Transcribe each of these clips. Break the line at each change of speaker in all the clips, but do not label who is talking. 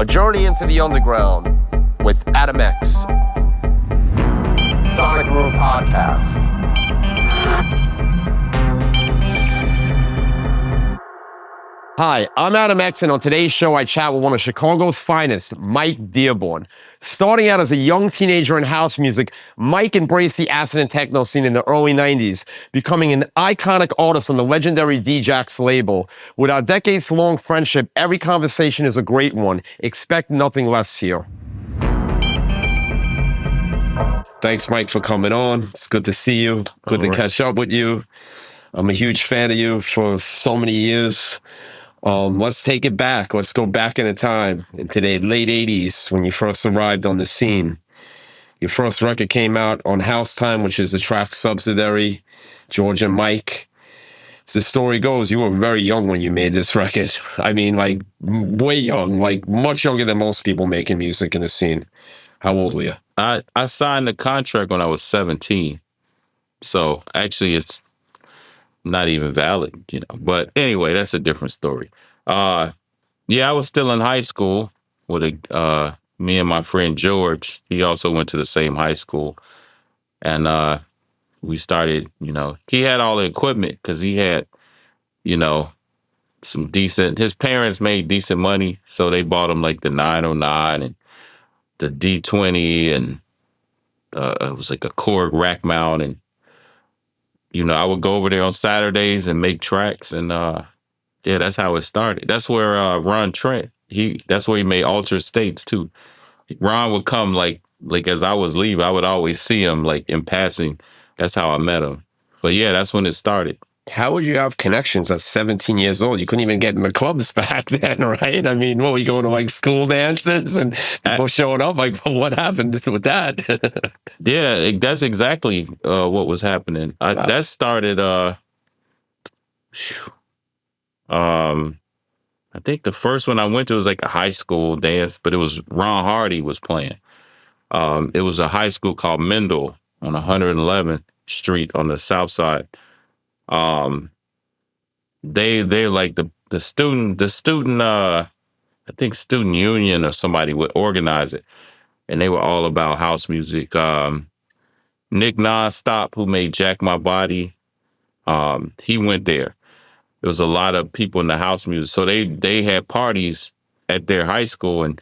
A journey into the underground with Adam X. Sonic Room Podcast. Hi, I'm Adam X, and on today's show, I chat with one of Chicago's finest, Mike Dearborn. Starting out as a young teenager in house music, Mike embraced the acid and techno scene in the early 90s, becoming an iconic artist on the legendary Djax label. With our decades-long friendship, every conversation is a great one. Expect nothing less here. Thanks, Mike, for coming on. It's good to see you. Good to catch up with you. I'm a huge fan of you for so many years. Let's take it back. Let's go back in time into the late 80s when you first arrived on the scene. Your first record came out on House Time, which is a track subsidiary, George and Mike. As the story goes, you were very young when you made this record. I mean, like, way young, like much younger than most people making music in the scene. How old were you?
I signed the contract when I was 17. So actually it's not even valid, you know. But anyway, that's a different story. Yeah, I was still in high school with me and my friend George. He also went to the same high school. And we started, you know, he had all the equipment because he had, you know, his parents made decent money. So they bought him like the 909 and the D20 and it was like a Korg rack mount. And you know, I would go over there on Saturdays and make tracks, and yeah, that's how it started. That's where Ron Trent, that's where he made Altered States too. Ron would come like as I was leaving, I would always see him like in passing. That's how I met him. But yeah, that's when it started.
How would you have connections at 17 years old? You couldn't even get in the clubs back then, right? I mean, what, were you going to like school dances and people showing up? Like, what happened with that?
Yeah, that's exactly what was happening. That started, I think the first one I went to was like a high school dance, but it was Ron Hardy was playing. It was a high school called Mendel on 111th Street on the south side. They like the student I think student union or somebody would organize it, and they were all about house music. Nick Nonstop, who made Jack My Body, he went there. There was a lot of people in the house music, so they had parties at their high school, and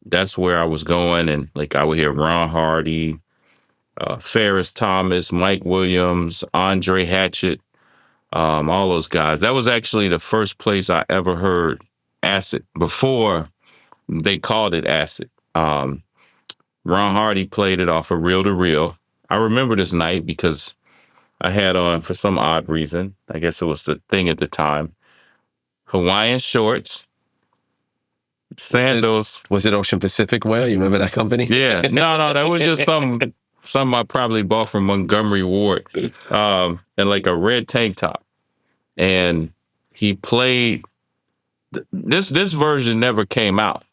that's where I was going. And like I would hear Ron Hardy, Ferris Thomas, Mike Williams, Andre Hatchett, all those guys. That was actually the first place I ever heard acid before they called it acid. Ron Hardy played it off of Reel to Reel. I remember this night because I had on, for some odd reason, I guess it was the thing at the time, Hawaiian shorts, sandals.
Was it Ocean Pacific wear? You remember that company?
Yeah. No, that was just some I probably bought from Montgomery Ward, and like a red tank top. And he played, this version never came out.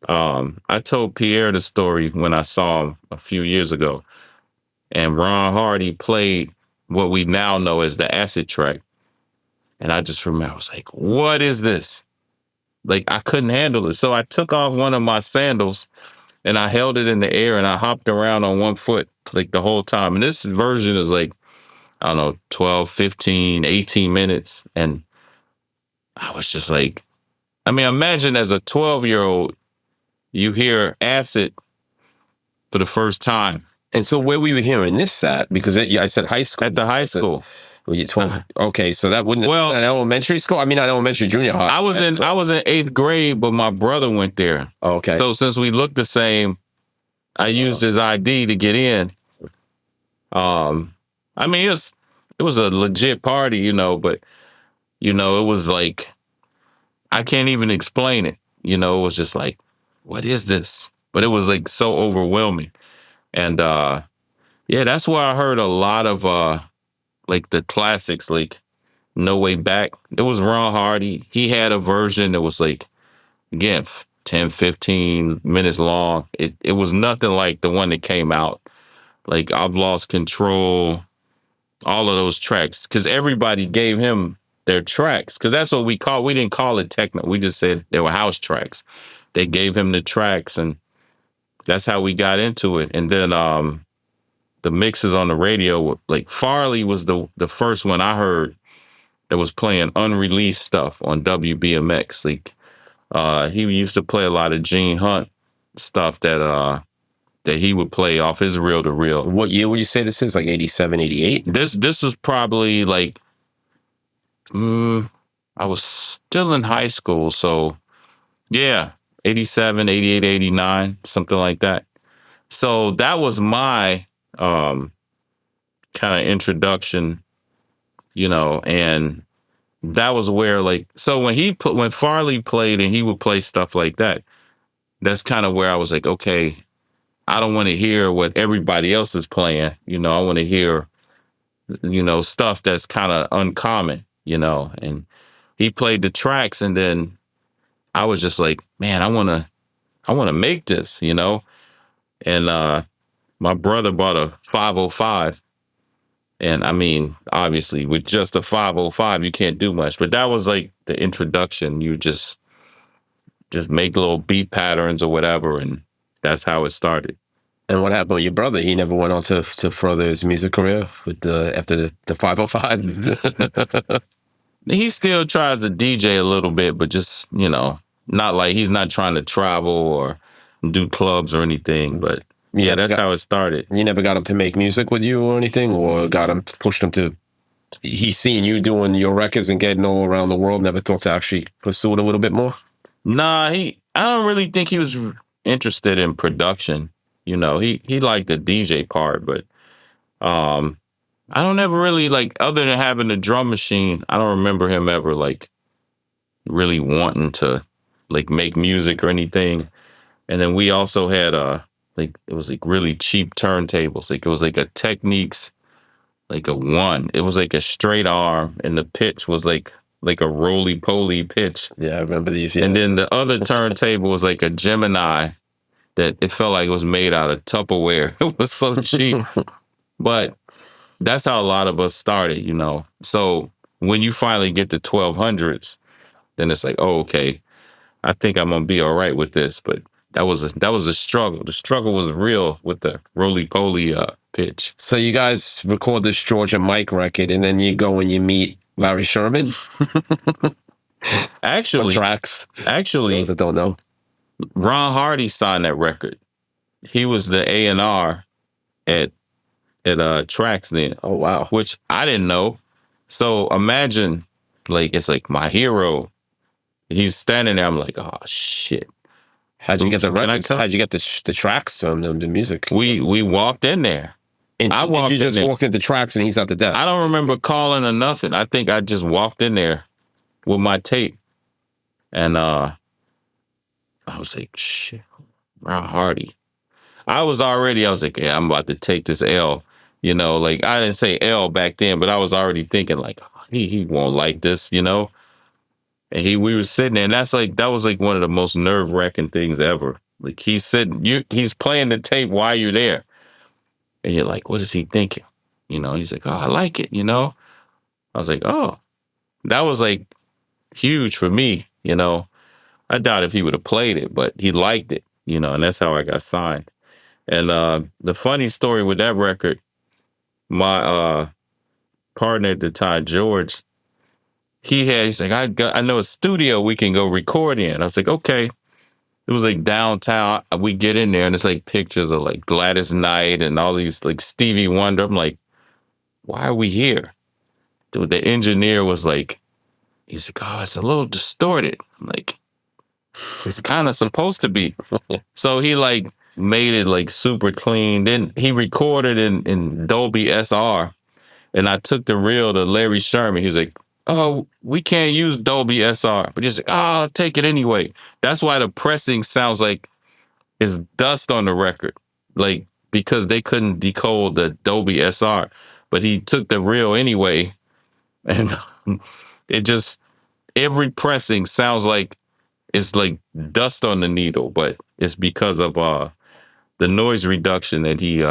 I told Pierre the story when I saw him a few years ago, and Ron Hardy played what we now know as the acid track. And I just remember, I was like, what is this? Like, I couldn't handle it. So I took off one of my sandals and I held it in the air and I hopped around on one foot like the whole time. And this version is like, I don't know, 12, 15, 18 minutes. And I was just like, I mean, imagine as a 12-year-old, you hear acid for the first time.
And so where were you hearing this at? Because I said high school.
At the high school.
Were you 12? Okay, so that wouldn't have been elementary school? I mean, not elementary, junior high.
I was in 8th grade, but my brother went there.
Okay.
So since we looked the same, I used his ID to get in. I mean, it was a legit party, you know, but, you know, it was like, I can't even explain it. You know, it was just like, what is this? But it was like so overwhelming. And yeah, that's where I heard a lot of like the classics, like No Way Back. It was Ron Hardy. He had a version that was like, again, 10, 15 minutes long. It was nothing like the one that came out. Like I've Lost Control, all of those tracks, because everybody gave him their tracks, because that's what we didn't call it techno. We just said they were house tracks. They gave him the tracks, and that's how we got into it. And then the mixes on the radio, like Farley was the first one I heard that was playing unreleased stuff on WBMX. Like he used to play a lot of Gene Hunt stuff that he would play off his reel to reel.
What year would you say this is? Like 87, 88?
This was probably like I was still in high school, so yeah, 87, 88, 89, something like that. So that was my kind of introduction, and that was where, like, so when Farley played and he would play stuff like that, that's kind of where I was like, okay, I don't want to hear what everybody else is playing. I want to hear, stuff that's kind of uncommon, and he played the tracks, and then I was just like, man, I want to make this, and my brother bought a 505. And I mean, obviously, with just a 505, you can't do much. But that was like the introduction. You just make little beat patterns or whatever, and that's how it started.
And what happened with your brother? He never went on to further his music career after the 505?
He still tries to DJ a little bit, but just, not like he's not trying to travel or do clubs or anything. But yeah, that's how it started.
You never got him to make music with you or anything, or pushed him to, he's seeing you doing your records and getting all around the world, never thought to actually pursue it a little bit more?
Nah, I don't really think he was interested in production. He liked the DJ part, but I don't ever really, like, other than having the drum machine, I don't remember him ever, like, really wanting to, like, make music or anything. And then we also had it was like really cheap turntables. Like it was like a Techniques, like a 1. It was like a straight arm, and the pitch was like a roly-poly pitch.
Yeah, I remember these. Yeah.
And then the other turntable was like a Gemini that it felt like it was made out of Tupperware. It was so cheap. But that's how a lot of us started, So when you finally get to 1200s, then it's like, oh, okay, I think I'm gonna be all right with this. But that was a struggle. The struggle was real with the roly-poly pitch.
So you guys record this Georgia Mike record, and then you go and you meet Larry Sherman?
Actually,
those that don't know,
Ron Hardy signed that record. He was the A&R at Trax then.
Oh, wow.
Which I didn't know. So imagine, like, it's like my hero. He's standing there. I'm like, oh, shit.
How'd you get the records? How'd you get the tracks from the music?
We walked in there.
And you just walked into Tracks and he's at the desk?
I don't remember calling or nothing. I think I just walked in there with my tape. And I was like, shit, Ron Hardy. I was like, yeah, I'm about to take this L. Like, I didn't say L back then, but I was already thinking, like, oh, he won't like this, And we were sitting there, and that was like one of the most nerve-wracking things ever. Like, he's playing the tape while you're there. And you're like, what is he thinking? He's like, oh, I like it, I was like, oh, that was like huge for me, I doubt if he would have played it, but he liked it, and that's how I got signed. And the funny story with that record, my partner at the time, George, he's like, I know a studio we can go record in. I was like, okay. It was like downtown. We get in there and it's like pictures of like Gladys Knight and all these like Stevie Wonder. I'm like, why are we here? Dude, the engineer was like, he's like, oh, it's a little distorted. I'm like, it's kind of supposed to be. So he like made it like super clean. Then he recorded in Dolby SR. And I took the reel to Larry Sherman. He's like, oh, we can't use Dolby SR. But he's like, oh, I'll take it anyway. That's why the pressing sounds like it's dust on the record. Like, because they couldn't decode the Dolby SR. But he took the reel anyway. And it just, every pressing sounds like it's like dust on the needle. But it's because of the noise reduction that he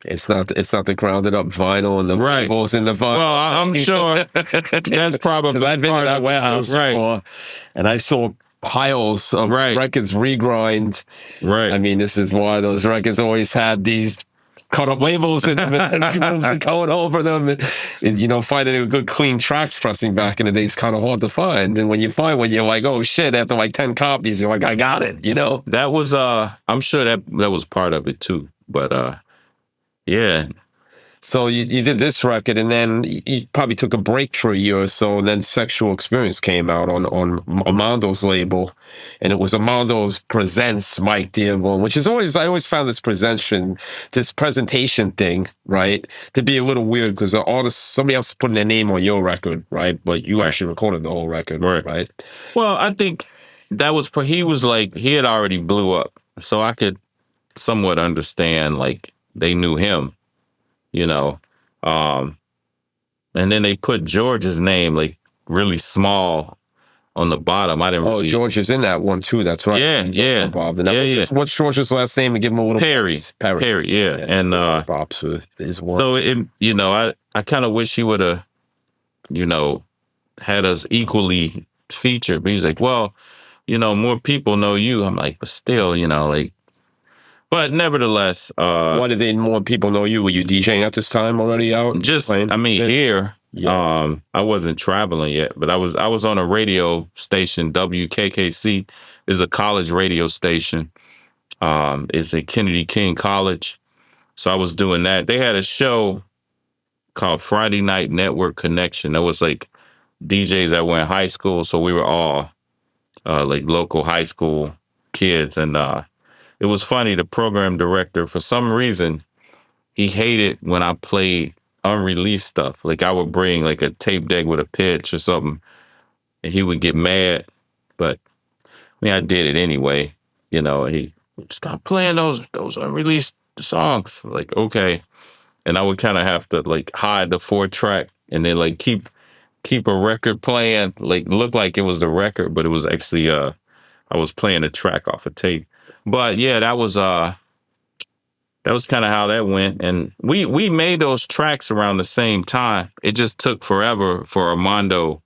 It's not the grounded up vinyl and the
Right.
labels in the vinyl.
Well, I'm sure that's probably
I've been to that warehouse
right.
before, and I saw piles of
Right.
records regrind.
Right.
I mean, this is why those records always had these cut up labels and going over them, and you know, finding a good clean tracks pressing back in the day is kind of hard to find. And when you find one, you're like, oh shit! After like 10 copies, you're like, I got it. You know,
that was I'm sure that was part of it too. But yeah.
So you did this record, and then you probably took a break for a year or so, and then Sexual Experience came out on Amando's label, and it was Amando's Presents Mike Dearborn, which is I always found this presentation thing, right, to be a little weird because the artist, somebody else is putting their name on your record, right, but you actually recorded the whole record, right?
Well, I think that was he was like, he had already blew up, so I could somewhat understand, like, they knew him. You know, and then they put George's name like really small on the bottom. I didn't.
Oh, George is in that one too. That's right.
Yeah,
He's
yeah,
involved. And what's George's last name? And give him a little
Perry. Yeah, and
props for his work.
So you know, I kind of wish he would have, you know, had us equally featured. But he's like, well, you know, more people know you. I'm like, but still, you know, like. But nevertheless,
why did more people know you? Were you DJing at this time already out?
Just playing? I mean, here, I wasn't traveling yet, but I was on a radio station. WKKC is a college radio station. It's at Kennedy King College, so I was doing that. They had a show called Friday Night Network Connection. That was like DJs that went high school, so we were all like local high school kids, and it was funny, the program director, for some reason, he hated when I played unreleased stuff. Like I would bring like a tape deck with a pitch or something, and he would get mad. But I mean, I did it anyway. You know, he would stop playing those unreleased songs. Like, okay. And I would kind of have to like hide the 4-track and then like keep a record playing, like look like it was the record, but it was actually I was playing a track off a tape. But yeah, that was kind of how that went. And we made those tracks around the same time. It just took forever for Amando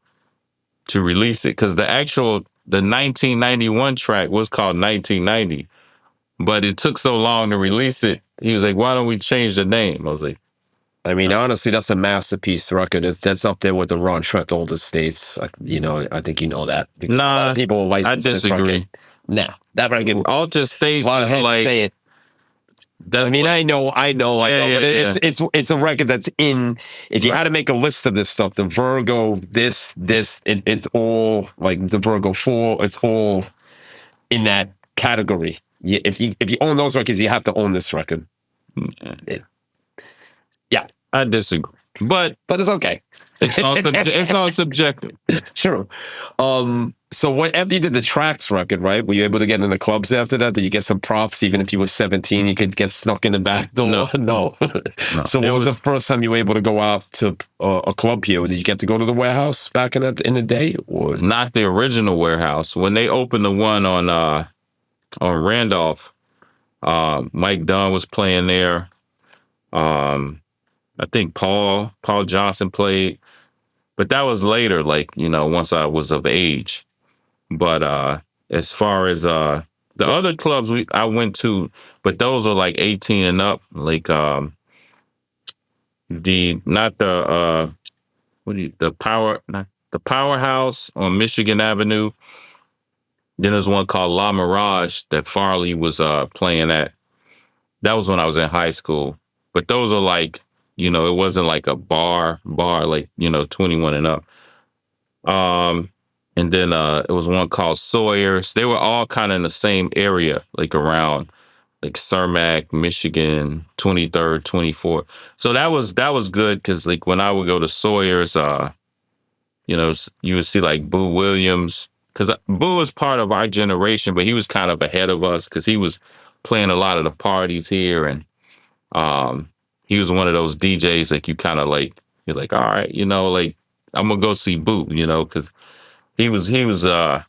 to release it because the 1991 track was called 1990, but it took so long to release it. He was like, why don't we change the name? I was like,
I mean, honestly, that's a masterpiece record. That's up there with the Ron Trent Older States. You know, I think you know that.
Nah,
people
I disagree.
Nah, that record.
Alter States is like.
I mean, I know.
Yeah.
It's a record that's in. If you had to make a list of this stuff, the Virgo, it's all like the Virgo 4. It's all in that category. If you own those records, you have to own this record. Yeah,
I disagree, but
it's okay.
It's all subjective.
Sure. So after you did the Tracks record, right? Were you able to get in the clubs after that? Did you get some props? Even if you were 17, you could get snuck in the back door? No. So what was the first time you were able to go out to a club here? Did you get to go to the warehouse back in the day? Or
not the original warehouse? When they opened the one on Randolph, Mike Dunn was playing there. I think Paul Johnson played, but that was later, like, you know, once I was of age. But as far as the other clubs I went to, but those are like 18 and up, like the Powerhouse on Michigan Avenue. Then there's one called La Mirage that Farley was playing at. That was when I was in high school. But those are like, you know, it wasn't like a bar like, you know, 21 and up. And then it was one called Sawyer's. They were all kind of in the same area, like around like Cermak, Michigan, 23rd, 24th. So that was good because like when I would go to Sawyer's, you know, you would see like Boo Williams, because Boo was part of our generation, but he was kind of ahead of us because he was playing a lot of the parties here, and he was one of those DJs like you kind of like, you're like, all right, you know, like I'm gonna go see Boo, you know, because he was that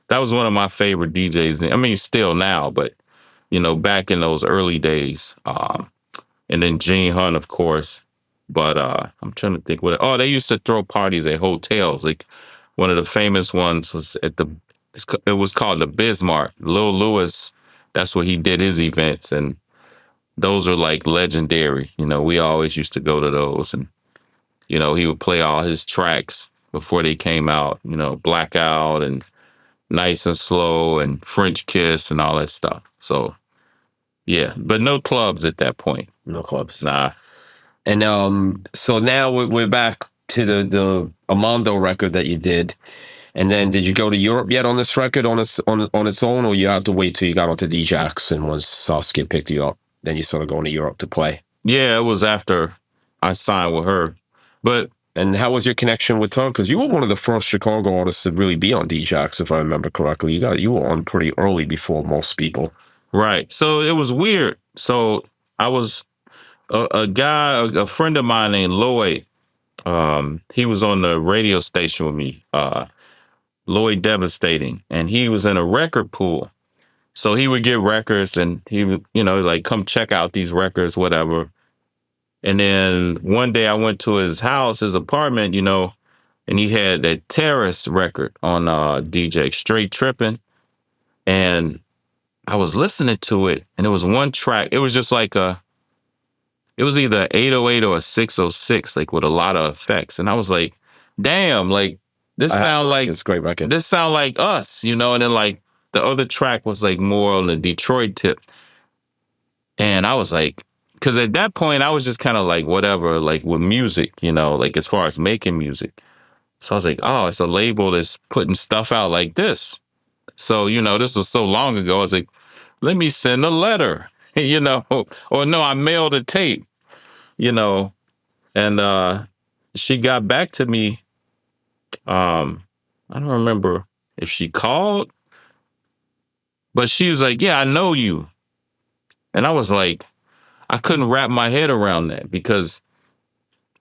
was one of my favorite DJs. I mean, still now, but you know, back in those early days. and then Gene Hunt, of course. But I'm trying to think what. Oh, they used to throw parties at hotels. Like one of the famous ones was at the. It was called the Bismarck. Lil Lewis, that's where he did his events, and those are like legendary. You know, we always used to go to those, and you know, he would play all his tracks before they came out. You know, Blackout and Nice and Slow and French Kiss and all that stuff. So yeah, but no clubs at that point.
No clubs.
Nah.
And so now we're back to the Amando record that you did. And then did you go to Europe yet on this record on its own, or you have to wait till you got onto DJax and once Saskia picked you up, then you started going to Europe to play?
Yeah, it was after I signed with her. But
and how was your connection with her? Because you were one of the first Chicago artists to really be on DJax, if I remember correctly. You were on pretty early before most people.
Right. So it was weird. So I was a friend of mine named Lloyd. He was on the radio station with me, Lloyd Devastating, and he was in a record pool. So he would get records and he would, you know, like, come check out these records, whatever. And then one day I went to his house, his apartment, you know, and he had that Terrace record on DJ Straight Trippin'. And I was listening to it, and it was one track. It was just like it was either 808 or a 606, like with a lot of effects. And I was like, damn, like this sound like
it's a great record.
This sound like us, you know. And then like the other track was like more on the Detroit tip. And I was like, because at that point I was just kind of like whatever, like with music, you know, like as far as making music. So I was like, oh, it's a label that's putting stuff out like this. So, you know, this was so long ago. I was like, let me send a letter, you know, or no, I mailed a tape, you know, and she got back to me. I don't remember if she called, but she was like, yeah, I know you. And I was like, I couldn't wrap my head around that because,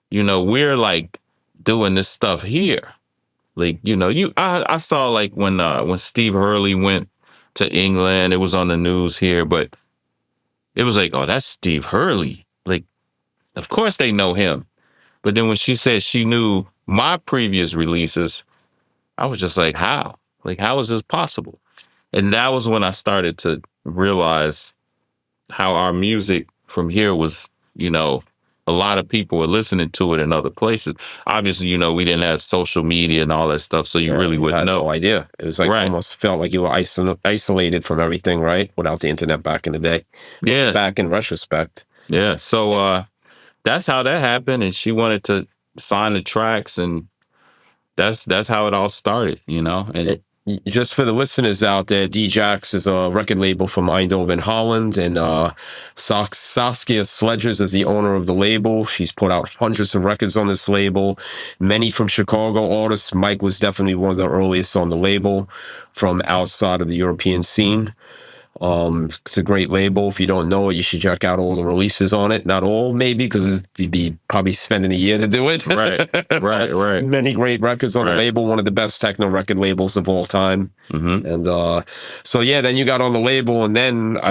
you know, we're like doing this stuff here. Like, you know, I saw like when Steve Hurley went to England, it was on the news here, but it was like, oh, that's Steve Hurley. Like, of course they know him. But then when she said she knew my previous releases, I was just like, how? Like, how is this possible? And that was when I started to realize how our music from here was, you know, a lot of people were listening to it in other places. Obviously, you know, we didn't have social media and all that stuff, so you really wouldn't know.
No idea. It was like almost felt like you were isolated from everything, right? Without the internet back in the day.
Yeah.
Back in retrospect.
Yeah. So that's how that happened, and she wanted to sign the tracks, and that's how it all started, you know. And
just for the listeners out there, DJax is a record label from Eindhoven, Holland, and Saskia Sledgers is the owner of the label. She's put out hundreds of records on this label, many from Chicago artists. Mike was definitely one of the earliest on the label from outside of the European scene. It's a great label. If you don't know it, you should check out all the releases on it. Not all, maybe, because you'd be probably spending a year to do it.
Right.
Many great records on the label. One of the best techno record labels of all time. Mm-hmm. And so yeah, then you got on the label, and then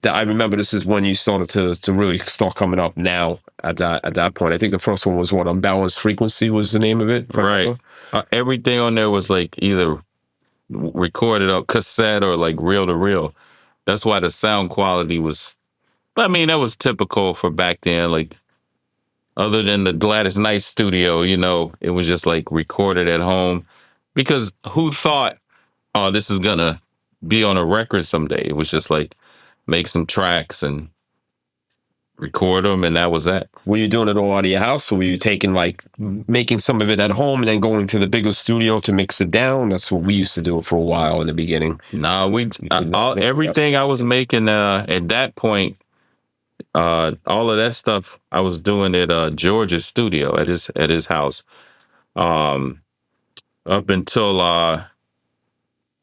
I remember this is when you started to really start coming up. Now at that point, I think the first one was Unbalanced Frequency was the name of it.
Right. Everything on there was like either recorded on cassette or like reel to reel. That's why the sound quality was, I mean, that was typical for back then. Like, other than the Gladys Knight studio, you know, it was just like recorded at home. Because who thought, oh, this is gonna be on a record someday? It was just like, make some tracks and record them, and that was that.
Were you doing it all out of your house, or were you taking like making some of it at home and then going to the bigger studio to mix it down? That's what we used to do for a while in the beginning.
Nah, everything I was making at that point, all of that stuff I was doing at George's studio at his house, up until I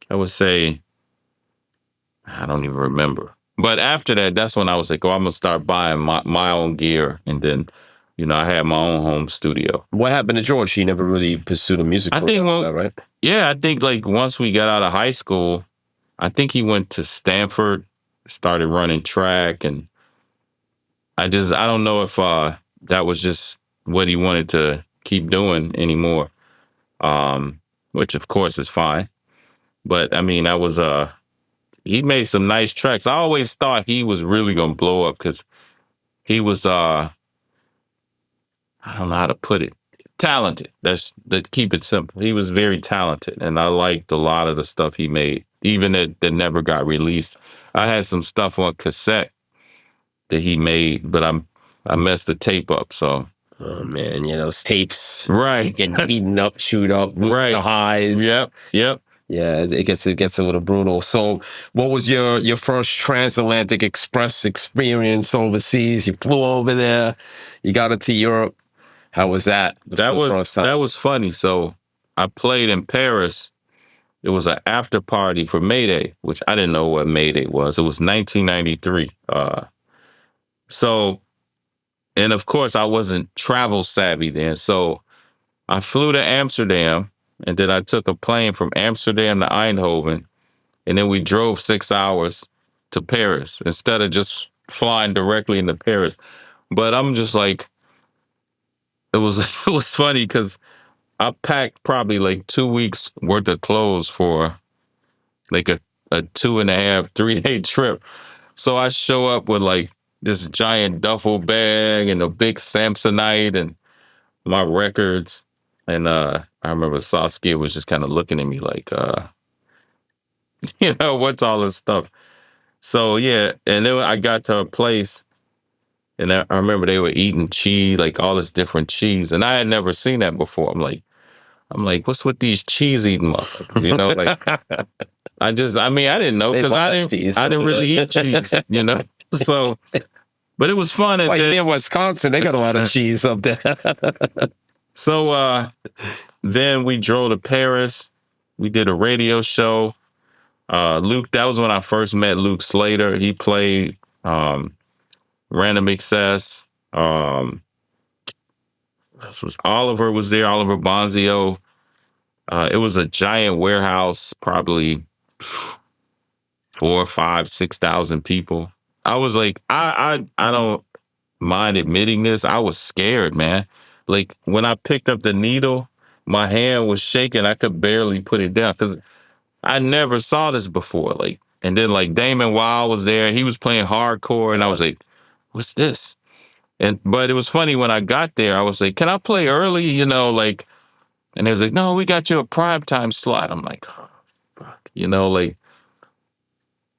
would say, I don't even remember. But after that, that's when I was like, oh, I'm going to start buying my own gear. And then, you know, I had my own home studio.
What happened to George? He never really pursued a music career, right?
Yeah, I think like once we got out of high school, I think he went to Stanford, started running track. And I don't know if that was just what he wanted to keep doing anymore. Which of course is fine. But I mean, that was he made some nice tracks. I always thought he was really gonna blow up because he was I don't know how to put it. Talented. That's that. Keep it simple. He was very talented, and I liked a lot of the stuff he made, even that never got released. I had some stuff on cassette that he made, but I messed the tape up. So,
oh man, those tapes,
right,
getting beaten up, chewed up,
right,
the highs.
Yep.
Yeah, it gets a little brutal. So, what was your first transatlantic express experience overseas? You flew over there, you got into Europe. How was that?
That was funny. So I played in Paris. It was an after party for Mayday, which I didn't know what Mayday was. It was 1993. So, and of course I wasn't travel savvy then. So I flew to Amsterdam, and then I took a plane from Amsterdam to Eindhoven, and then we drove 6 hours to Paris instead of just flying directly into Paris. But I'm just like, it was funny because I packed probably like 2 weeks worth of clothes for like a 2.5, 3 day trip. So I show up with like this giant duffel bag and a big Samsonite and my records. And I remember Saskia was just kind of looking at me like, what's all this stuff? So yeah, and then I got to a place and I remember they were eating cheese, like all this different cheese. And I had never seen that before. I'm like, what's with these cheese eating motherfuckers? Like, I didn't know because I didn't really eat cheese, So, but it was fun.
Like in Wisconsin, they got a lot of cheese up there.
So then we drove to Paris. We did a radio show. Luke, that was when I first met Luke Slater. He played Random Access. Oliver was there, Oliver Bonzio. It was a giant warehouse, probably 4, 5, 6,000 people. I was like, I don't mind admitting this. I was scared, man. Like when I picked up the needle, my hand was shaking. I could barely put it down because I never saw this before. Like, and then like Damon Wild was there. He was playing hardcore, and I was like, what's this? But it was funny when I got there. I was like, can I play early? And they was like, no, we got you a primetime slot. I'm like, oh, fuck,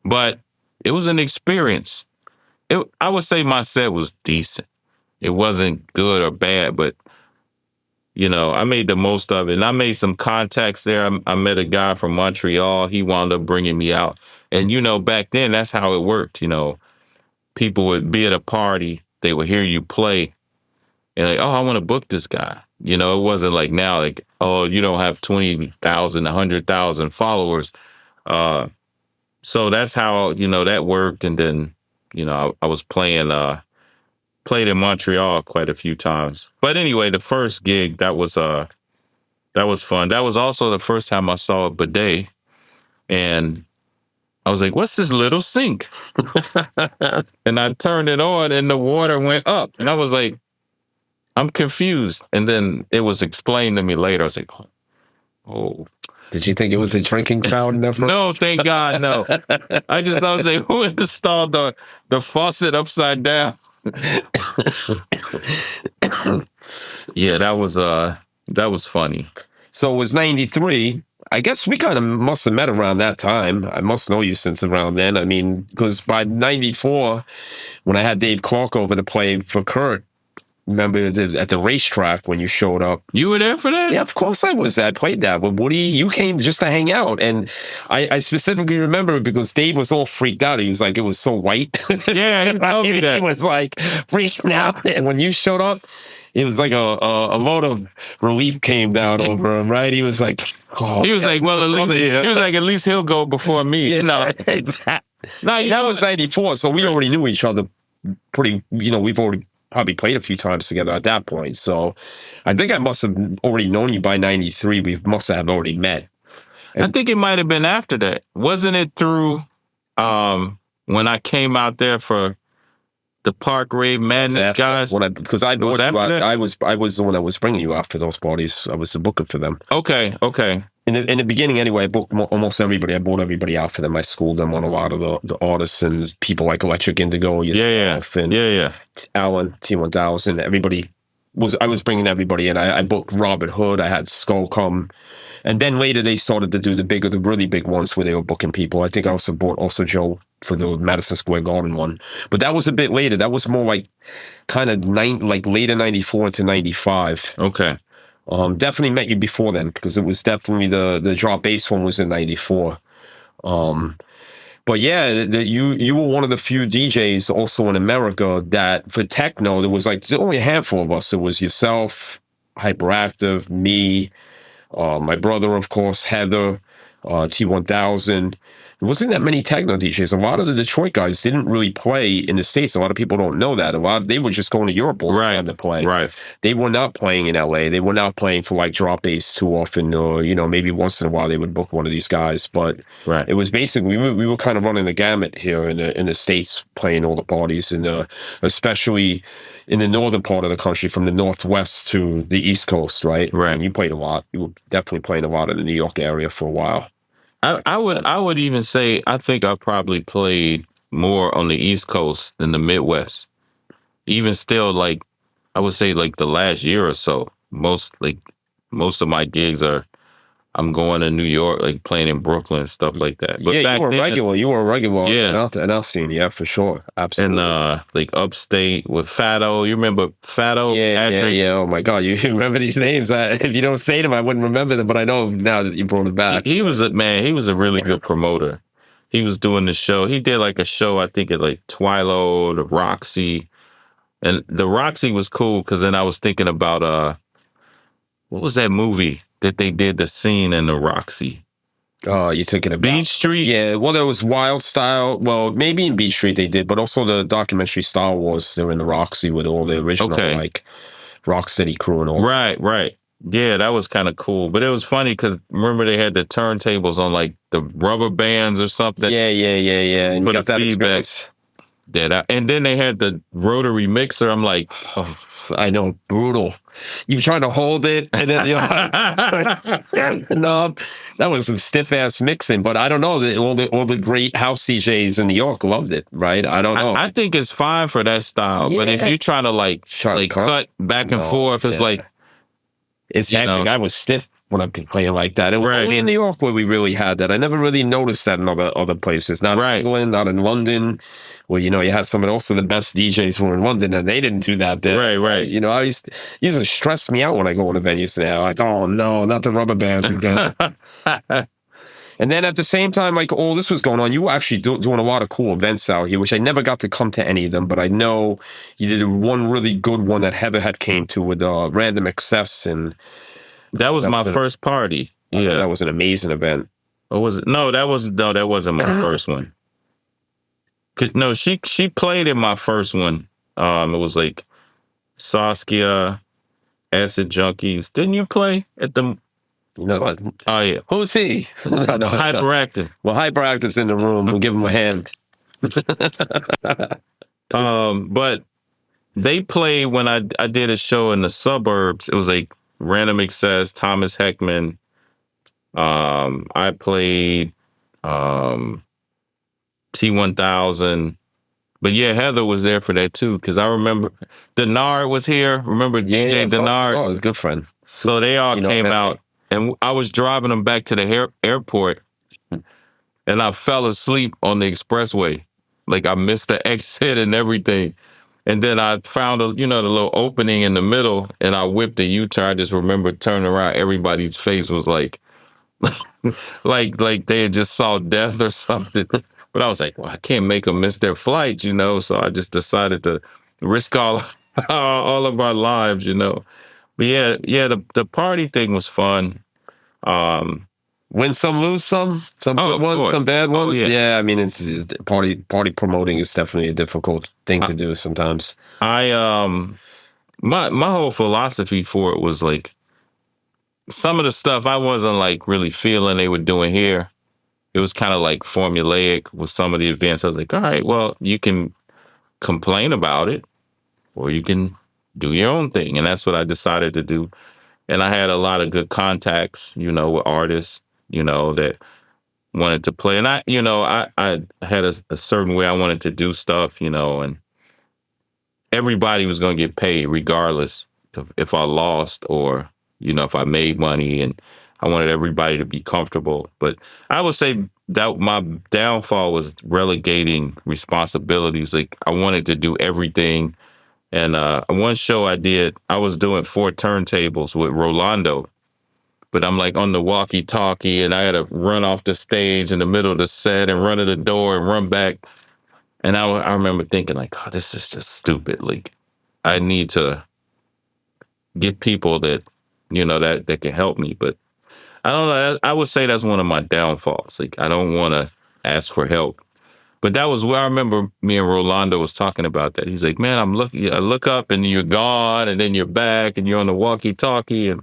but it was an experience. I would say my set was decent. It wasn't good or bad, but I made the most of it. And I made some contacts there. I met a guy from Montreal. He wound up bringing me out. And, back then, that's how it worked. People would be at a party. They would hear you play. And like, oh, I want to book this guy. It wasn't like now, like, oh, you don't have 20,000, 100,000 followers. So that's how, that worked. And then, I was played in Montreal quite a few times. But anyway, the first gig, that was fun. That was also the first time I saw a bidet. And I was like, what's this little sink? And I turned it on and the water went up. And I was like, I'm confused. And then it was explained to me later. I was like, oh.
Did you think it was a drinking fountain?
No, thank God, no. I was like, who installed the faucet upside down? Yeah, that was funny.
So it was 93. I guess we kind of must have met around that time. I must know you since around then. I mean, because by 94, when I had Dave Clark over to play for Kurt, remember at the racetrack when you showed up?
You were there for that?
Yeah, of course I was. I played that. But Woody, you came just to hang out. And I specifically remember because Dave was all freaked out. He was like, it was so white.
Yeah, he told me that.
He was like freaking out. And when you showed up, it was like a load of relief came down over him, right? He was like, oh.
He was like, well, at least he'll go before me.
Yeah, exactly. That was 94. So we already knew each other pretty, we've already probably played a few times together at that point. So I think I must have already known you by 93. We must have already met.
I think it might have been after that. Wasn't it through when I came out there for the Park Rave Madness guys?
Because I bought you out, I was the one that was bringing you out for those parties. I was the booker for them.
Okay.
In the beginning, anyway, I booked almost everybody. I bought everybody out for them. I schooled them on a lot of the artists and people like Electric Indigo, and Alan, T1000. I was bringing everybody in. I booked Robert Hood. I had Skull come. And then later they started to do the really big ones where they were booking people. I think I also bought Joe for the Madison Square Garden one. But that was a bit later. That was more like kind of later 94 into 95.
Okay.
Definitely met you before then, because it was definitely the drop bass one was in 94. But yeah, you were one of the few DJs also in America that for techno, there was only a handful of us. It was yourself, Hyperactive, me, my brother, of course, Heather, T1000. There wasn't that many techno DJs. A lot of the Detroit guys didn't really play in the States. A lot of people don't know that. They were just going to Europe all the time to play.
Right.
They were not playing in LA. They were not playing for drop bass too often, or maybe once in a while they would book one of these guys. But it was basically we were kind of running the gamut here in the States, playing all the parties, and especially in the northern part of the country, from the Northwest to the East Coast, right?
Right.
And you played a lot. You were definitely playing a lot in the New York area for a while.
I would even say I think I probably played more on the East Coast than the Midwest. Even still, I would say the last year or so, most of my gigs I'm going to New York, playing in Brooklyn and stuff like that. But
yeah, you were a regular
yeah.
in our scene, yeah, for sure. Absolutely.
And upstate with Fatto. You remember Fatto?
Yeah. Oh my God, you remember these names. If you don't say them, I wouldn't remember them, but I know now that you brought it back.
He was a really good promoter. He was doing the show. He did a show, I think at Twilo, the Roxy. And the Roxy was cool because then I was thinking about what was that movie that they did the scene in the Roxy?
Oh, you're thinking about
Beach Street?
Yeah, well, there was Wild Style. Well, maybe in Beach Street they did, but also the documentary Star Wars. They were in the Roxy with all the original Rocksteady crew and all.
Right. Yeah, that was kind of cool. But it was funny because remember they had the turntables on the rubber bands or something.
Yeah. And
for
you got
the
that
feedback. And then they had the rotary mixer. I'm like,
oh, I know, brutal. You trying to hold it, and then no, that was some stiff ass mixing. But I don't know. All the great house DJs in New York loved it, right? I don't know.
I think it's fine for that style, but if you're trying to cut back and forth, it's
it's hectic. I was stiff when I'm playing like that. It was only in New York where we really had that. I never really noticed that in other places. Not in England, not in London. Well, you had some of the best DJs who were in London, and they didn't do that there.
Right.
I used to stress me out when I go into venues now. Oh no, not the rubber bands again. And then at the same time, all this was going on, you were actually doing a lot of cool events out here, which I never got to come to any of them, but I know you did one really good one that Heather had came to with Random Access, and
that was my first party. Yeah,
that was an amazing event.
Or was it? No, that wasn't my first one. No, she played in my first one. It was Saskia, Acid Junkies. Didn't you play at the?
No.
Oh yeah.
Who's he? No.
Hyperactive.
Well, Hyperactive's in the room. We'll give him a hand.
But they played when I did a show in the suburbs. It was Random Access, Thomas Heckman. I played T1000. But yeah, Heather was there for that too, because I remember Denard was here. Remember DJ Denard?
Oh, he's a good friend.
So they all came out, and I was driving them back to the airport, and I fell asleep on the expressway. I missed the exit and everything. And then I found the little opening in the middle, and I whipped a U-turn. I just remember turning around. Everybody's face was like they had just saw death or something. But I was like, well, I can't make them miss their flight, so I just decided to risk all of our lives, But yeah, the party thing was fun.
Win some, lose some good ones, some bad ones.
Oh, yeah.
I mean, it's party promoting is definitely a difficult thing to do sometimes.
My whole philosophy for it was some of the stuff I wasn't really feeling they were doing here. It was kind of formulaic with some of the events. I was like, all right, well, you can complain about it, or you can do your own thing. And that's what I decided to do. And I had a lot of good contacts, you know, with artists, you know, that wanted to play. And I had a certain way I wanted to do stuff, you know, and everybody was going to get paid regardless of if I lost or, you know, if I made money. And I wanted everybody to be comfortable. But I would say that my downfall was relegating responsibilities. Like, I wanted to do everything. And one show I was doing 4 turntables with Rolando. But I'm like on the walkie-talkie, and I had to run off the stage in the middle of the set and run to the door and run back. And I remember thinking, like, oh, this is just stupid. Like, I need to get people that, you know, that can help me. But I don't know. I would say that's one of my downfalls. Like, I don't want to ask for help. But that was where I remember me and Rolando was talking about that. He's like, man, I look up and you're gone, and then you're back and you're on the walkie-talkie. And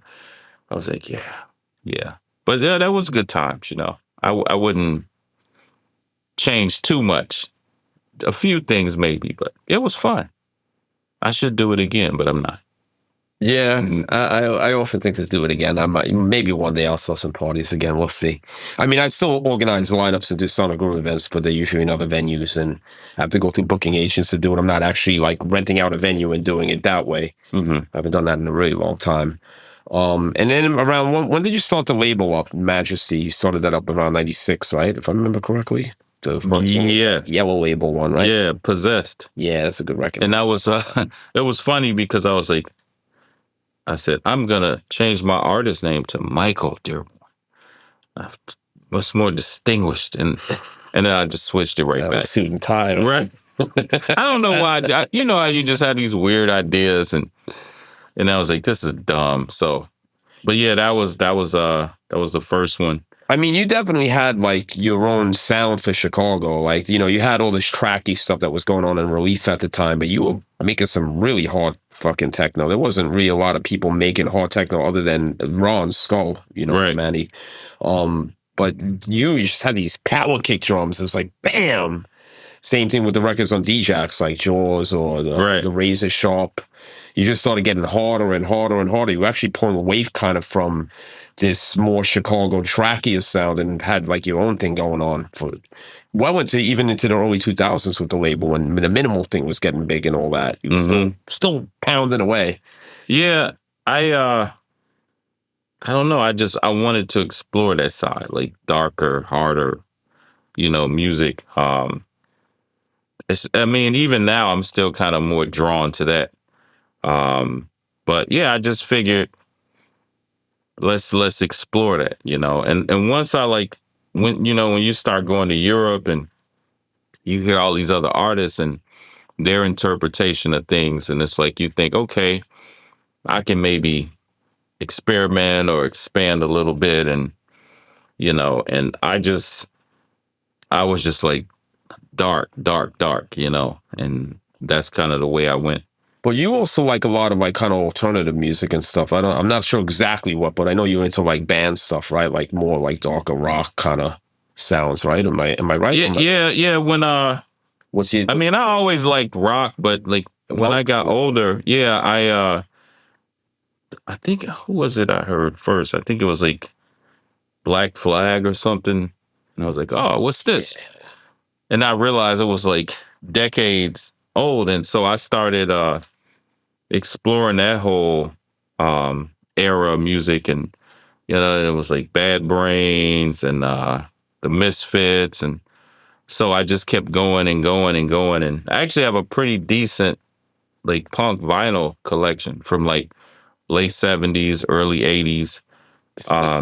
I was like, yeah. But yeah, that was good times, you know. I wouldn't change too much. A few things maybe, but it was fun. I should do it again, but I'm not.
Yeah, I often think to do it again. I might, maybe one day I'll throw some parties again. We'll see. I mean, I still organize lineups and do Sonic Groove events, but they're usually in other venues, and I have to go through booking agents to do it. I'm not actually like renting out a venue and doing it that way. I haven't done that in a really long time. And then around when did you start the label up, Majesty? You started that up around 96, right? If I remember correctly.
Yeah,
Yellow label one, right?
Yeah, Possessed.
Yeah, that's a good record.
And that was it was funny because I said, I'm gonna change my artist name to Michael Dearborn. What's more distinguished, and then I just switched it right back.
Suit and tie,
right? I don't know why. You know how you just had these weird ideas, and I was like, this is dumb. So, but yeah, that was the first one.
I mean, you definitely had like your own sound for Chicago. Like, you know, you had all this tracky stuff that was going on in Relief at the time, but you were making some really hard fucking techno. There wasn't really a lot of people making hard techno other than Ron Skull, you know,
right.
Manny. But you just had these power kick drums. It was like, bam! Same thing with the records on Djax, like Jaws or the Razor Sharp. You just started getting harder and harder and harder. You were actually pulling away kind of from this more Chicago trackier sound and had like your own thing going on well even into the early 2000s with the label, when the minimal thing was getting big and all that. You were still pounding away.
Yeah, I don't know. I wanted to explore that side, like darker, harder, you know, music. I mean, even now I'm still kind of more drawn to that. But yeah, I just figured let's explore that, you know. And once when you start going to Europe and you hear all these other artists and their interpretation of things, and it's like you think, okay, I can maybe experiment or expand a little bit, and you know, and I was just like dark, you know, and that's kind of the way I went.
But you also like a lot of like kind of alternative music and stuff. I'm not sure exactly what, but I know you're into like band stuff, right? Like more like darker rock kind of sounds, right? Am I right?
Yeah. When I always liked rock, but like when I got older, I think, who was it I heard first? I think it was like Black Flag or something. And I was like, oh, what's this? And I realized it was like decades old. And so I started exploring that whole era of music, and you know, it was like Bad Brains and the Misfits, and so I just kept going and going and going. And I actually have a pretty decent like punk vinyl collection from like late 70s, early 80s.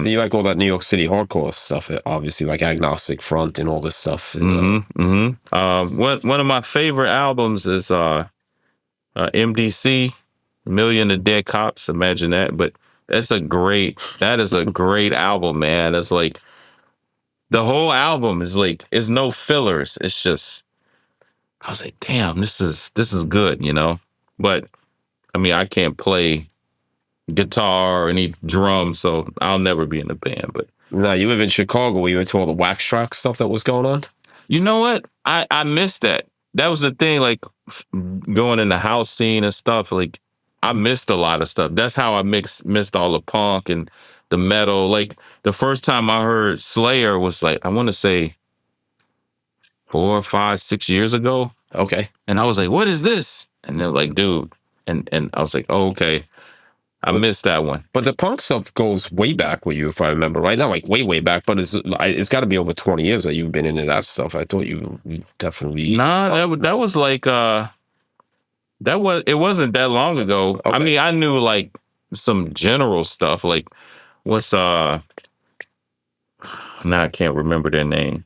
You like all that New York City hardcore stuff, obviously, like Agnostic Front and all this stuff.
One of my favorite albums is MDC, Million of Dead Cops. Imagine that. But that is a great album, man. It's like the whole album is like, it's no fillers. It's just, I was like, damn, this is good, you know. But I mean, I can't play guitar or any drums, so I'll never be in a band. But
no, you live in Chicago. Were you into all the wax track stuff that was going on?
You know what? I missed that. that was the thing, like going in the house scene and stuff, like I missed a lot of stuff. That's how I missed all the punk and the metal. Like the first time I heard Slayer was like, I want to say 4, 5, 6 years ago.
Okay.
And I was like, what is this? And they're like, dude. And I was like, oh, okay. I missed that one.
But the punk stuff goes way back with you, if I remember right. Not like way back, but it's got to be over 20 years that you've been into that stuff. I thought you definitely.
Nah, that was like it wasn't that long ago.
Okay.
I mean, I knew like some general stuff, like what's now I can't remember their name.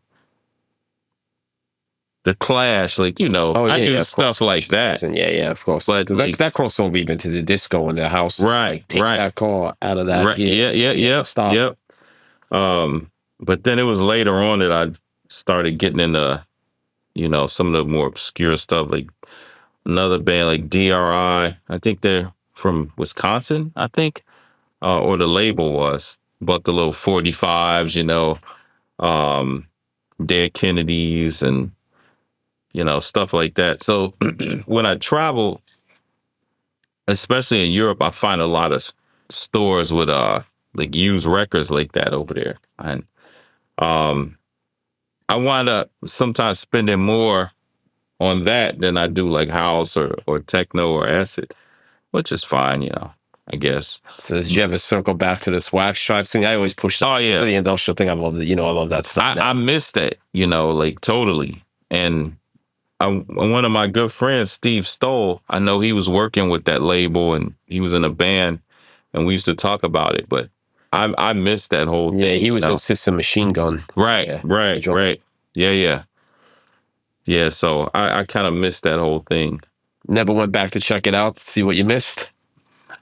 The Clash, like, you know, I knew stuff like that.
And yeah, of course. But like, that crossover even to the disco in the house.
Right,
like, take that car out of that.
Right. Yeah.
Stop.
Yep. But then it was later on that I started getting into, you know, some of the more obscure stuff, like another band like DRI. I think they're from Wisconsin, I think, or the label was. But the little 45s, you know, Dead Kennedys and, you know, stuff like that. So when I travel, especially in Europe, I find a lot of stores with like used records like that over there. And I wind up sometimes spending more on that than I do like house or techno or acid, which is fine, you know, I guess.
So did you ever circle back to this wax tracks thing? I always push the industrial thing. I love that stuff.
I miss that, you know, like totally. And one of my good friends, Steve Stoll, I know he was working with that label and he was in a band and we used to talk about it, but I missed that whole thing.
Yeah, he was in System Machine Gun.
Right. Yeah, so I kind of missed that whole thing.
Never went back to check it out to see what you missed?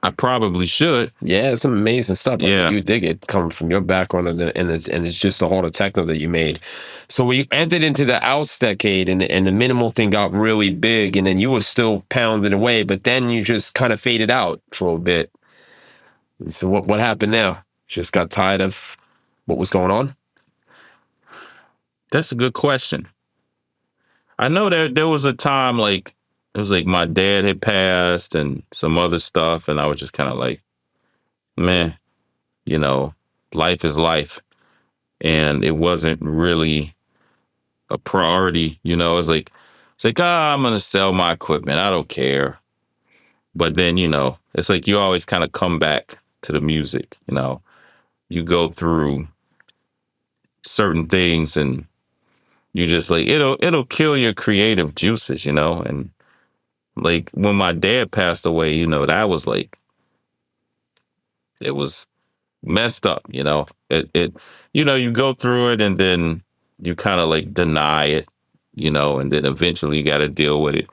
I probably should.
Yeah, it's some amazing stuff.
Yeah.
You dig it coming from your background and it's just all the techno that you made. So when you entered into the Outs decade and the minimal thing got really big and then you were still pounding away, but then you just kind of faded out for a bit. So what happened now? Just got tired of what was going on?
That's a good question. I know there was a time like, it was like my dad had passed and some other stuff. And I was just kind of like, man, you know, life is life. And it wasn't really a priority. You know, it's like, I'm going to sell my equipment. I don't care. But then, you know, it's like you always kind of come back to the music, you know. You go through certain things and you just like, it'll kill your creative juices, you know. And like when my dad passed away, you know, that was like, it was messed up, you know. It you know, you go through it and then you kind of like deny it, you know, and then eventually you got to deal with it.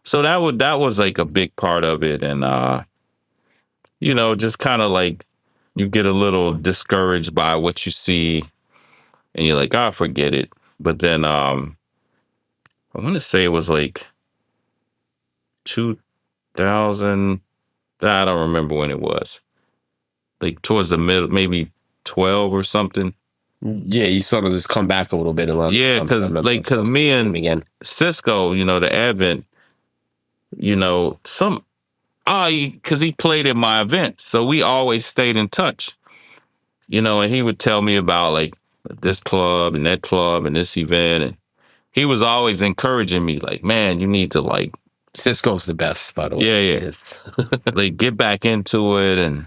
So that was like a big part of it. And, you know, just kind of like you get a little discouraged by what you see and you're like, oh, forget it. But then I want to say it was like 2000, I don't remember when it was. Like towards the middle, maybe 12 or something.
Yeah, you sort of just come back a little bit.
Yeah, because me and Cisco, you know, the Advent, you know, because he played at my events. So we always stayed in touch, you know, and he would tell me about like this club and that club and this event. And he was always encouraging me like, man, you need to like.
Cisco's the best, by the way.
Yeah. Like get back into it. And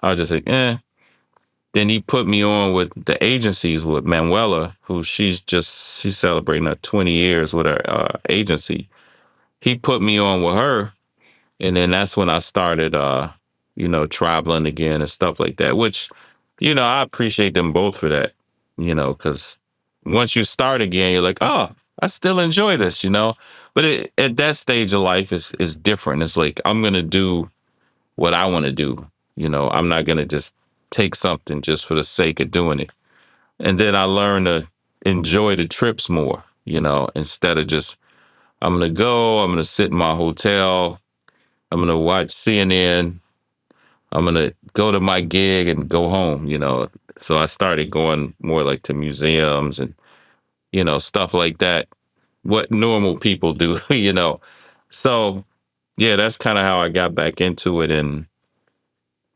I was just like, Then he put me on with the agencies with Manuela, who she's celebrating her 20 years with her agency. He put me on with her. And then that's when I started, you know, traveling again and stuff like that, which, you know, I appreciate them both for that, you know, because once you start again, you're like, oh, I still enjoy this, you know. But at that stage of life is different. It's like, I'm going to do what I want to do. You know, I'm not going to just take something just for the sake of doing it. And then I learned to enjoy the trips more, you know, instead of just, I'm going to sit in my hotel. I'm going to watch CNN. I'm going to go to my gig and go home, you know. So I started going more like to museums and, you know, stuff like that. what normal people do, you know. So yeah, that's kind of how I got back into it, and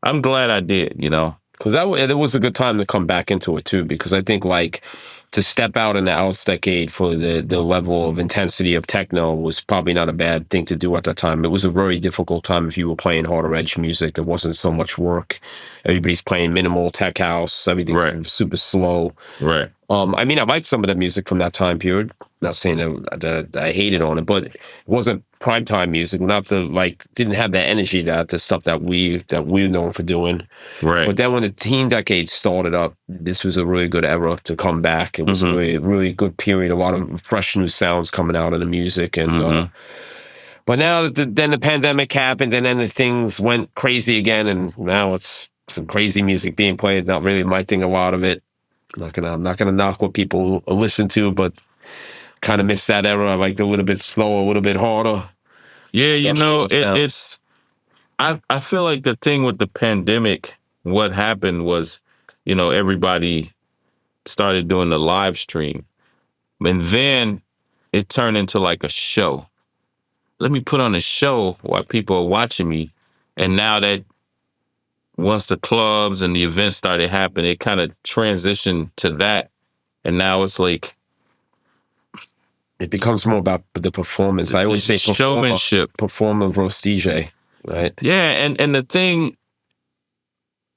I'm glad I did, you know.
Because it was a good time to come back into it too, because I think like to step out in the house decade for the level of intensity of techno was probably not a bad thing to do at that time. It was a very difficult time if you were playing harder edge music. There wasn't so much work. Everybody's playing minimal tech house. Everything's
Right.
super slow.
Right.
I mean, I liked some of the music from that time period. Not saying that I hated on it, but it wasn't primetime music. Not the like, didn't have that energy that the stuff that we're known for doing.
Right.
But then when the teen decade started up, this was a really good era to come back. It was a really, really good period. A lot of fresh new sounds coming out of the music, and but now then the pandemic happened, and then the things went crazy again, and now it's some crazy music being played. Not really my thing. A lot of it. I'm not gonna knock what people listen to, but kind of miss that era. I liked a little bit slower, a little bit harder.
Yeah, you know,
Definitely.
it's I feel like the thing with the pandemic, what happened was, you know, everybody started doing the live stream. And then it turned into like a show. Let me put on a show while people are watching me. And now that once the clubs and the events started happening, it kind of transitioned to that. And now it's like
It becomes more about the performance. I always say
showmanship.
Performer versus DJ, right?
Yeah, and the thing,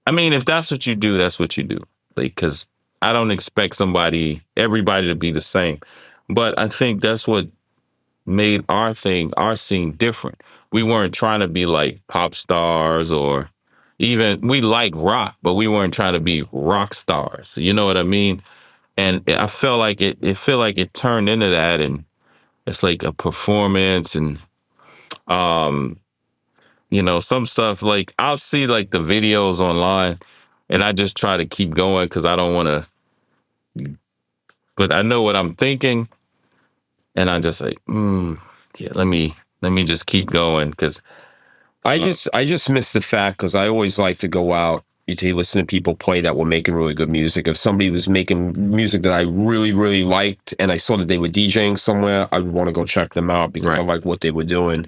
I mean, if that's what you do, that's what you do. Like, because I don't expect everybody to be the same. But I think that's what made our scene different. We weren't trying to be like pop stars, or even, we like rock, but we weren't trying to be rock stars. You know what I mean? And I felt like it turned into that, and it's like a performance, and you know, some stuff, like I'll see like the videos online and I just try to keep going because I don't want to, but I know what I'm thinking, and I just like, yeah, let me just keep going, because
I just miss the fact, because I always like to go out to listen to people play that were making really good music. If somebody was making music that I really, really liked and I saw that they were DJing somewhere, I would want to go check them out because I like what they were doing.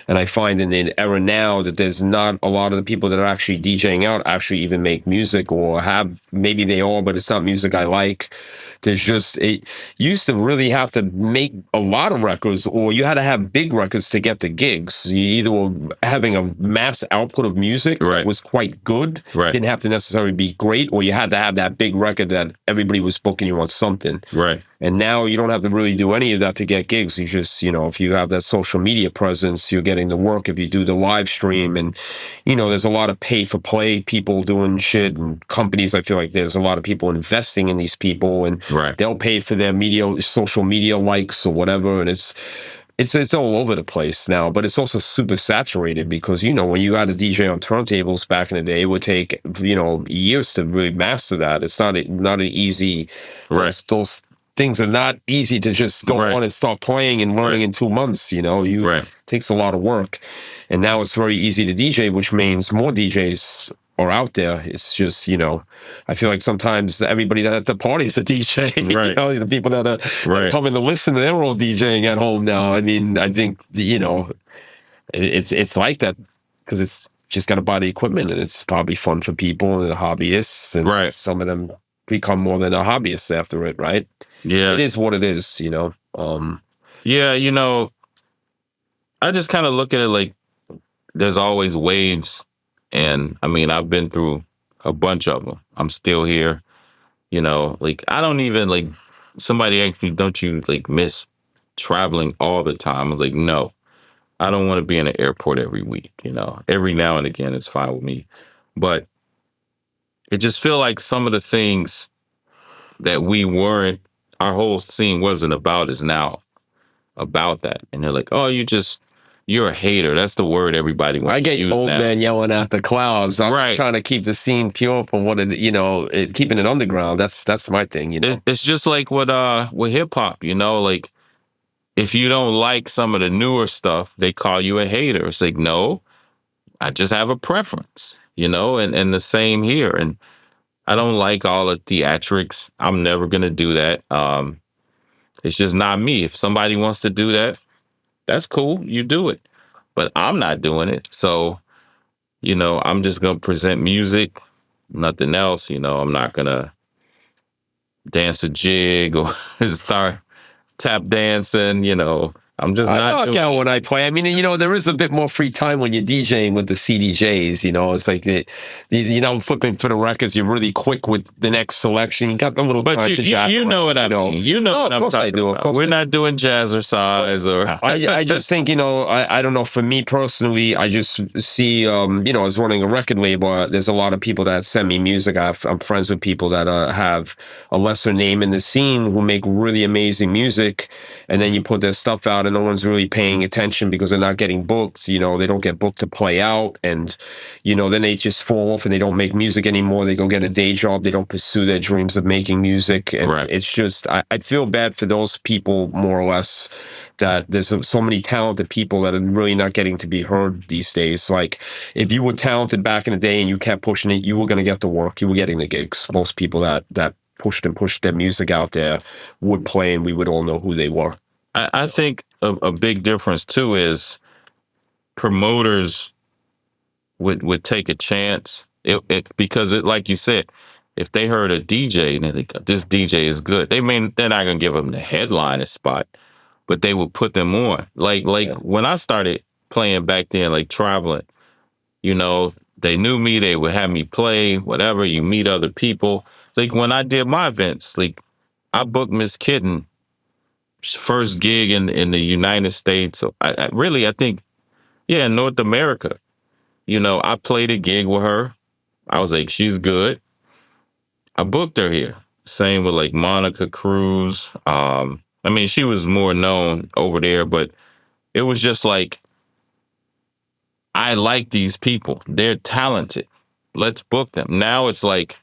And I find in the era now that there's not a lot of the people that are actually DJing out actually even make music, or have, maybe they are, but it's not music I like. There's just, it used to really have to make a lot of records, or you had to have big records to get the gigs. You either were having a mass output of music that was quite good, didn't have to necessarily be great, or you had to have that big record that everybody was booking you on something.
Right.
And now you don't have to really do any of that to get gigs. You just, you know, if you have that social media presence, you're getting the work. If you do the live stream, and, you know, there's a lot of pay for play people doing shit, and companies, I feel like there's a lot of people investing in these people, and they'll pay for their social media likes or whatever. And it's all over the place now, but it's also super saturated because, you know, when you got a DJ on turntables back in the day, it would take, you know, years to really master that. It's not an easy, those things are not easy to just go on and start playing and learning in 2 months, you know, it takes a lot of work. And now it's very easy to DJ, which means more DJs are out there. It's just, you know, I feel like sometimes everybody at the party is a DJ. You know, the people that are coming to listen, they're all DJing at home now. I mean, I think, you know, it's like that because it's just got to buy the equipment, and it's probably fun for people and the hobbyists, and some of them become more than a hobbyist after it, right?
Yeah.
It is what it is, you know.
Yeah, you know, I just kind of look at it like there's always waves. And I mean, I've been through a bunch of them. I'm still here, you know, like I don't even like, somebody asked me, don't you like miss traveling all the time? I was like, no, I don't want to be in an airport every week, you know, every now and again, it's fine with me. But it just feel like some of the things that our whole scene wasn't about is now about that. And they're like, oh, you're a hater. That's the word everybody wants to use now. I get old
men yelling at the clouds. I'm trying to keep the scene pure from what it, you know, keeping it underground. That's my thing, you know.
It's just like with hip hop, you know, like if you don't like some of the newer stuff, they call you a hater. It's like, no, I just have a preference, you know, and the same here. And I don't like all the theatrics. I'm never gonna do that. It's just not me. If somebody wants to do that, that's cool. You do it. But I'm not doing it. So, I'm just going to present music, nothing else. I'm not going to dance a jig or start tap dancing. I'm just not
doing it. When I play, I mean, there is a bit more free time when you're DJing with the CDJs. It's like flipping for the records. You're really quick with the next selection. You got the little time to jack.
You know what I mean. What I'm talking about. We're not doing jazzercise or.
I just think I don't know. For me personally, I just see as running a record label. There's a lot of people that send me music. I'm friends with people that have a lesser name in the scene who make really amazing music, and then you put their stuff out and no one's really paying attention because they're not getting booked. They don't get booked to play out, and then they just fall off and they don't make music anymore. They go get a day job. They don't pursue their dreams of making music, and it's just I feel bad for those people more or less. That there's so many talented people that are really not getting to be heard these days. Like if you were talented back in the day and you kept pushing it, you were going to get the work. You were getting the gigs. Most people that pushed their music out there would play, and we would all know who they were.
I think a big difference too is promoters would take a chance because like you said, if they heard a DJ and they think this DJ is good, they're not gonna give them the headliner spot, but they would put them on. Like when I started playing back then, like traveling, they knew me. They would have me play whatever. You meet other people. Like when I did my events, like I booked Miss Kitten. First gig in the United States. So I think, in North America, I played a gig with her. I was like, she's good. I booked her here. Same with like Monica Cruz. She was more known over there, but it was just like, I like these people. They're talented. Let's book them. Now it's like,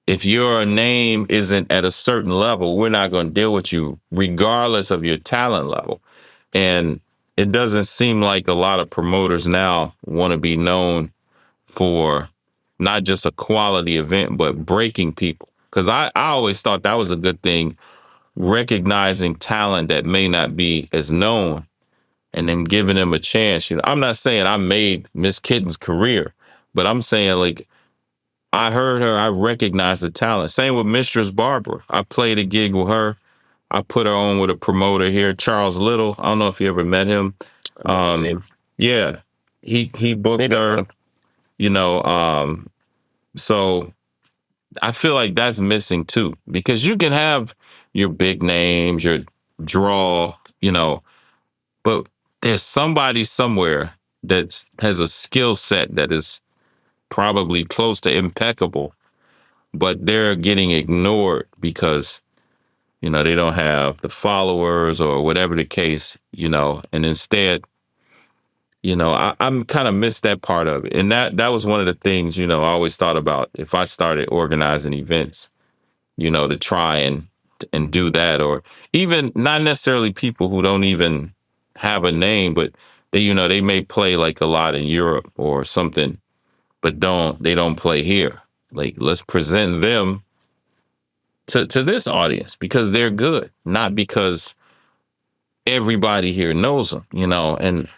if your name isn't at a certain level, we're not going to deal with you regardless of your talent level. And it doesn't seem like a lot of promoters now want to be known for not just a quality event, but breaking people. Because I always thought that was a good thing, recognizing talent that may not be as known and then giving them a chance. I'm not saying I made Miss Kitten's career, but I'm saying like, I heard her, I recognized the talent. Same with Mistress Barbara. I played a gig with her. I put her on with a promoter here, Charles Little. I don't know if you ever met him. Yeah, he booked her, so I feel like that's missing too, because you can have your big names, your draw, but there's somebody somewhere that has a skill set that is probably close to impeccable, but they're getting ignored because, they don't have the followers or whatever the case, and instead, I'm kind of missed that part of it. And that was one of the things, I always thought about if I started organizing events, to try and do that, or even not necessarily people who don't even have a name, but they may play like a lot in Europe or something, but they don't play here. Like, let's present them to this audience because they're good, not because everybody here knows them, and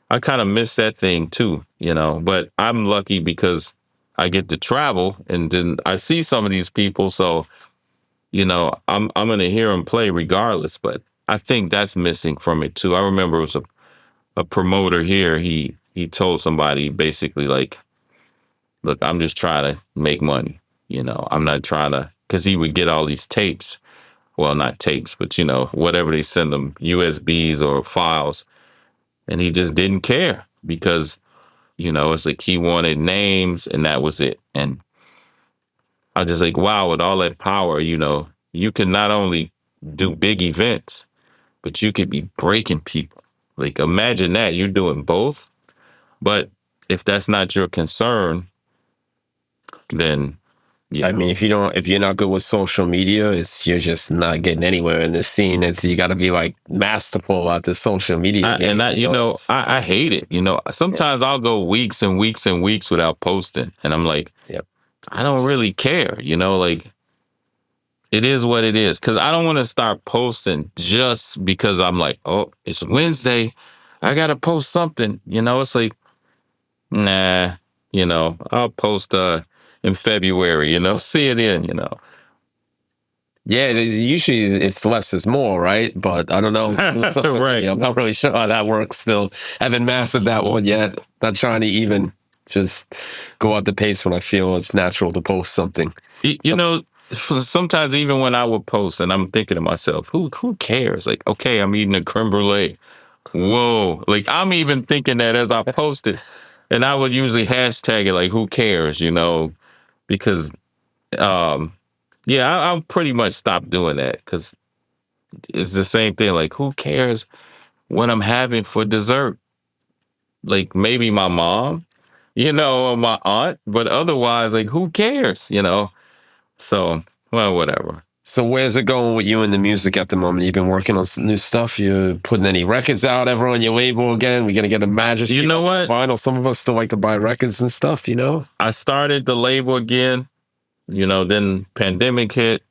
I kind of miss that thing too, but I'm lucky because I get to travel and then I see some of these people. So, I'm going to hear them play regardless, but I think that's missing from it too. I remember it was a promoter here. He told somebody basically like, look, I'm just trying to make money. I'm not trying to, because he would get all these tapes. Well, not tapes, but, whatever they send them, USBs or files. And he just didn't care because, it's like he wanted names and that was it. And I just like, wow, with all that power, you can not only do big events, but you could be breaking people. Like, imagine that you're doing both. But if that's not your concern, then
I mean, if you're not good with social media, you're just not getting anywhere in this scene. You got to be like masterful at the social media.
I hate it. Sometimes I'll go weeks and weeks and weeks without posting, and I'm like, I don't really care. Like it is what it is. Cause I don't want to start posting just because I'm like, oh, it's Wednesday. I got to post something. It's like, nah, I'll post in February, see it in.
Yeah, usually it's less is more, right? But I don't know.
Right.
I'm not really sure how that works still. Haven't mastered that one yet. Not trying to even just go at the pace when I feel it's natural to post something.
Sometimes even when I would post and I'm thinking to myself, who cares? Like, okay, I'm eating a creme brulee. Whoa. Like, I'm even thinking that as I post it. And I would usually hashtag it like, who cares, because, I'll pretty much stop doing that because it's the same thing. Like, who cares what I'm having for dessert? Like, maybe my mom, or my aunt, but otherwise, like, who cares, So, well, whatever.
So where's it going with you and the music at the moment? You've been working on some new stuff. You putting any records out ever on your label again? We're going to get a Majesty.
You know what?
Vinyl. Some of us still like to buy records and stuff,
I started the label again, then pandemic hit,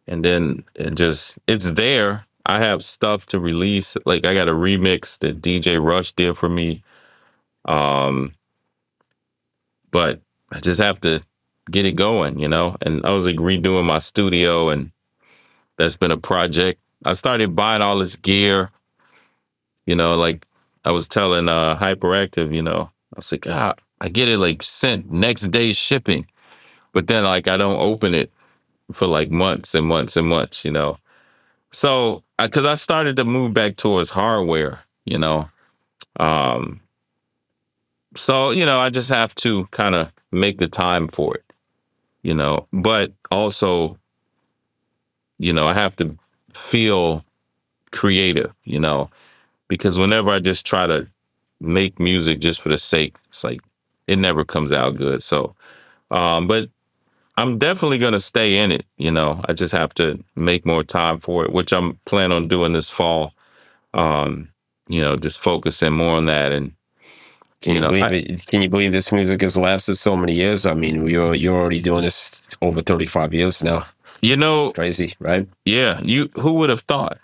and then it's there. I have stuff to release. Like, I got a remix that DJ Rush did for me. But I just have to get it going, and I was like redoing my studio, and that's been a project. I started buying all this gear, like I was telling Hyperactive, I was like, I get it like sent next day shipping, but then like I don't open it for like months and months and months, So, because I started to move back towards hardware, So, I just have to kind of make the time for it, but also, I have to feel creative, because whenever I just try to make music just for the sake, it's like, it never comes out good. So, but I'm definitely going to stay in it. I just have to make more time for it, which I'm planning on doing this fall. Just focusing more on that. And,
can you believe this music has lasted so many years? I mean, you're already doing this over 35 years now. It's crazy, right?
Yeah. Who would have thought,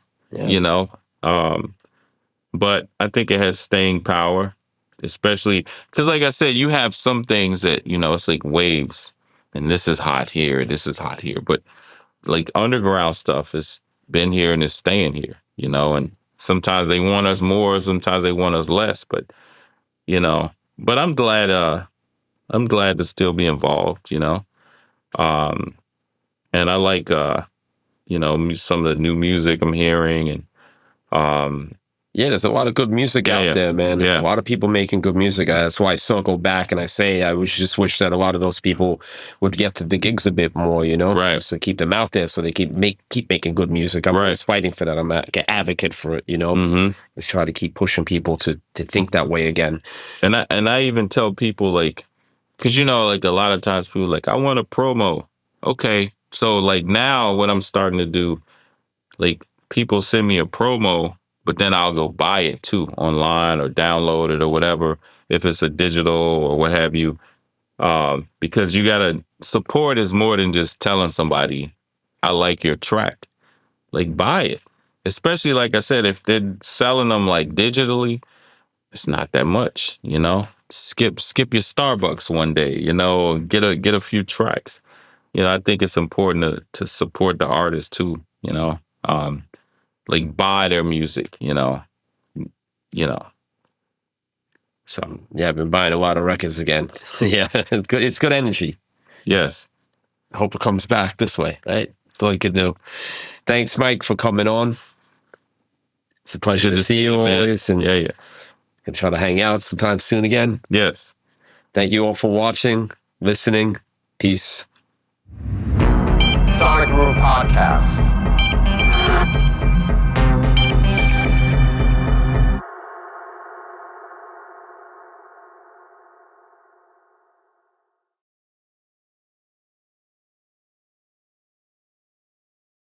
but I think it has staying power, especially because, like I said, you have some things that, it's like waves, and this is hot here, this is hot here. But like underground stuff has been here and is staying here, and sometimes they want us more, sometimes they want us less. But, but I'm glad to still be involved, and I like, some of the new music I'm hearing, and,
yeah, there's a lot of good music out there, man. There's
a
lot of people making good music. That's why I circle back and I say just wish that a lot of those people would get to the gigs a bit more,
Right.
So keep them out there so they keep making good music. I'm always fighting for that. I'm an advocate for it,
Mm-hmm.
Just try to keep pushing people to think that way again.
And I even tell people, like, because, like a lot of times people are like, I want a promo. Okay. So like now what I'm starting to do, like people send me a promo, but then I'll go buy it too online or download it or whatever, if it's a digital or what have you. Because you gotta, support is more than just telling somebody, I like your track. Like, buy it. Especially, like I said, if they're selling them like digitally, it's not that much, Skip your Starbucks one day, get a few tracks. I think it's important to support the artist too, like buy their music, So
yeah, I've been buying a lot of records again. Yeah, it's good energy.
Yes.
I hope it comes back this way, right? That's all you can do. Thanks, Mike, for coming on. It's a pleasure to see you always. And
yeah.
Can try to hang out sometime soon again.
Yes.
Thank you all for watching, listening. Peace.
Sonic Room Podcast.